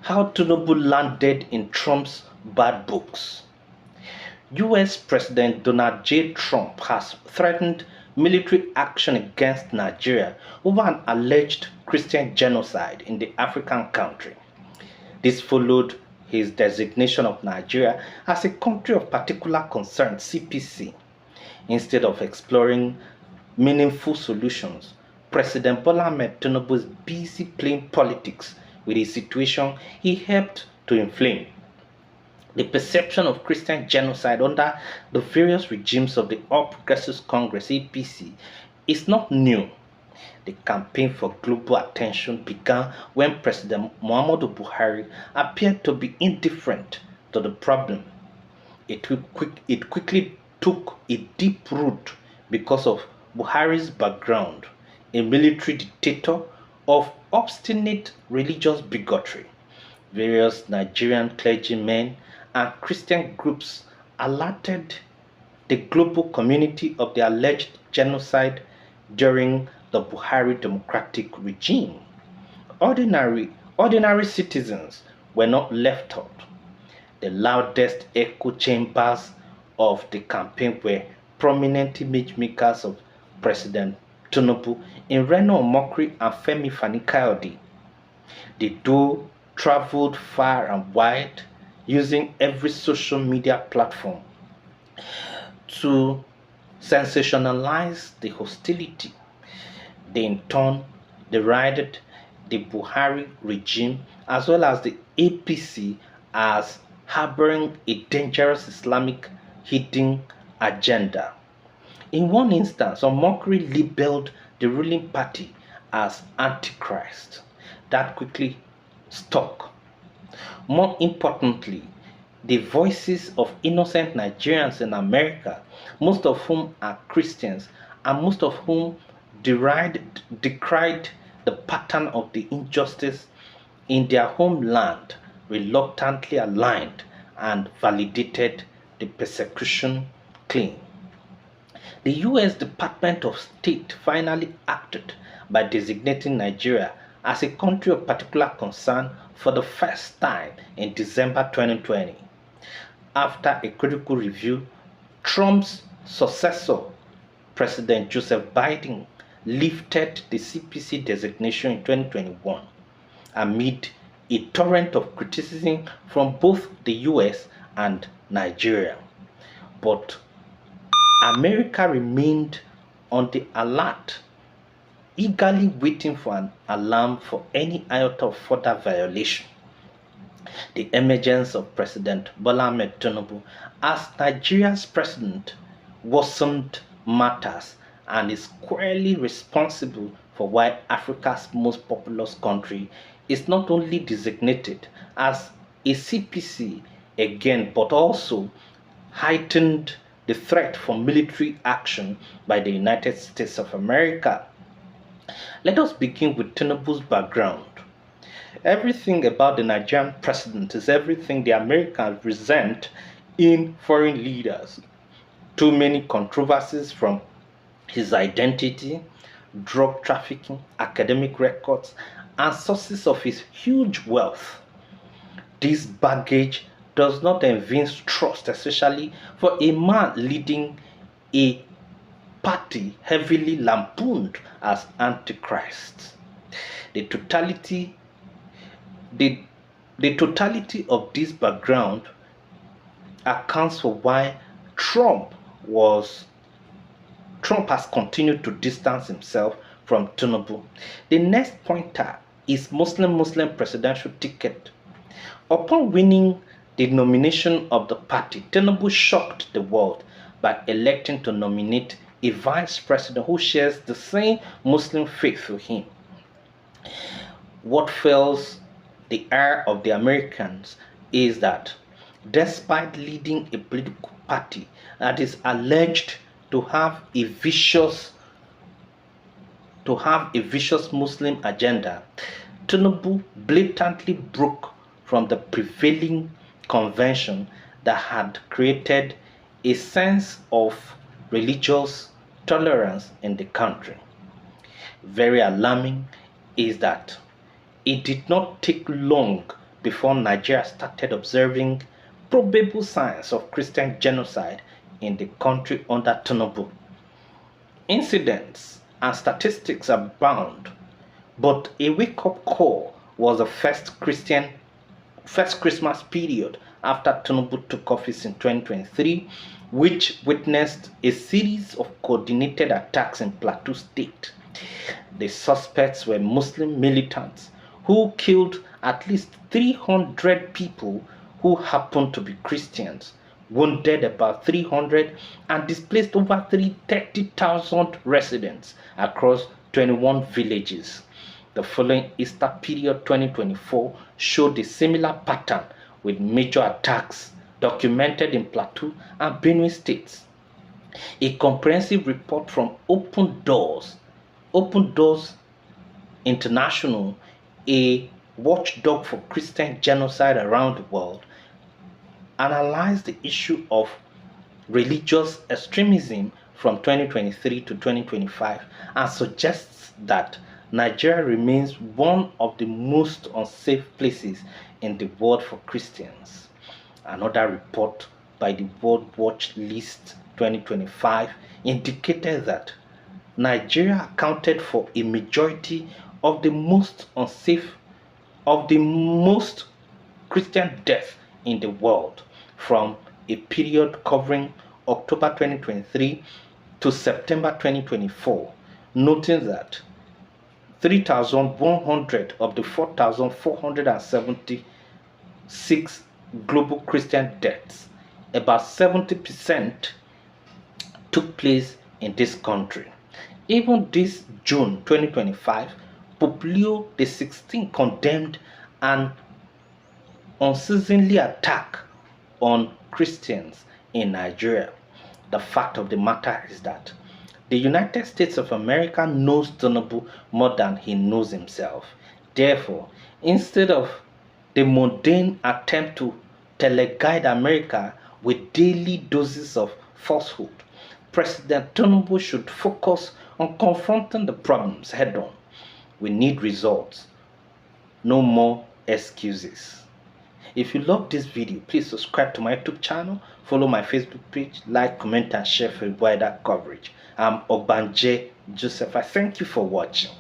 How Tinubu landed in Trump's bad books. US President Donald J. Trump has threatened military action against Nigeria over an alleged Christian genocide in the African country. This followed his designation of Nigeria as a country of particular concern (CPC). Instead of exploring meaningful solutions, President Bola Ahmed Tinubu is busy playing politics with a situation he helped to inflame. The perception of Christian genocide under the various regimes of the All Progressives Congress (APC) is not new. The campaign for global attention began when President Muhammadu Buhari appeared to be indifferent to the problem. It quickly took a deep root because of Buhari's background, a military dictator of obstinate religious bigotry. Various Nigerian clergymen and Christian groups alerted the global community of the alleged genocide during the Buhari democratic regime. Ordinary citizens were not left out. The loudest echo chambers of the campaign were prominent image makers of President Tinubu in Reno Omokri and Femi Fani-Kayode. The duo traveled far and wide using every social media platform to sensationalize the hostility. They in turn derided the Buhari regime as well as the APC as harboring a dangerous Islamic hidden agenda. In one instance, Omokri labeled the ruling party as Antichrist. That quickly stuck. More importantly, the voices of innocent Nigerians in America, most of whom are Christians and most of whom decried the pattern of the injustice in their homeland, reluctantly aligned and validated the persecution claim. The US Department of State finally acted by designating Nigeria as a country of particular concern for the first time in December 2020. After a critical review, Trump's successor, President Joseph Biden, lifted the CPC designation in 2021 amid a torrent of criticism from both the US and Nigeria. But America remained on the alert, eagerly waiting for an alarm for any iota of further violation. The emergence of President Bola Ahmed Tinubu as Nigeria's president worsened matters and is squarely responsible for why Africa's most populous country is not only designated as a CPC again but also heightened the threat for military action by the United States of America. Let us begin with Tinubu's background. Everything about the Nigerian president is everything the Americans resent in foreign leaders. Too many controversies from his identity, drug trafficking, academic records, and sources of his huge wealth. This baggage does not evince trust, especially for a man leading a party heavily lampooned as Antichrist. The totality, the, the totality of this background accounts for why Trump has continued to distance himself from Tinubu. The next pointer is Muslim presidential ticket. Upon winning the nomination of the party, Tinubu shocked the world by electing to nominate a vice president who shares the same Muslim faith with him. What fills the air of the Americans is that despite leading a political party that is alleged to have a vicious Muslim agenda, Tinubu blatantly broke from the prevailing convention that had created a sense of religious tolerance in the country. Very alarming is that it did not take long before Nigeria started observing probable signs of Christian genocide in the country under Tinubu. Incidents and statistics abound, but a wake-up call was the first Christmas period after Tinubu took office in 2023, which witnessed a series of coordinated attacks in Plateau State. The suspects were Muslim militants who killed at least 300 people who happened to be Christians, wounded about 300, and displaced over 30,000 residents across 21 villages. The following Easter period 2024 showed a similar pattern with major attacks documented in Plateau and Benue states. A comprehensive report from Open Doors International, a watchdog for Christian genocide around the world, analyzed the issue of religious extremism from 2023 to 2025 and suggests that Nigeria remains one of the most unsafe places in the world for Christians. Another report by the World Watch List 2025 indicated that Nigeria accounted for a majority of the most Christian deaths in the world from a period covering October 2023 to September 2024, noting that 3,100 of the 4,476 global Christian deaths, about 70%, took place in this country. Even this June 2025, Pope Leo XVI condemned an unceasingly attack on Christians in Nigeria. The fact of the matter is that the United States of America knows Tinubu more than he knows himself. Therefore, instead of the mundane attempt to teleguide America with daily doses of falsehood, President Tinubu should focus on confronting the problems head on. We need results, no more excuses. If you love this video, please subscribe to my YouTube channel, follow my Facebook page, like, comment, and share for wider coverage. I'm Ogbanje Joseph. I thank you for watching.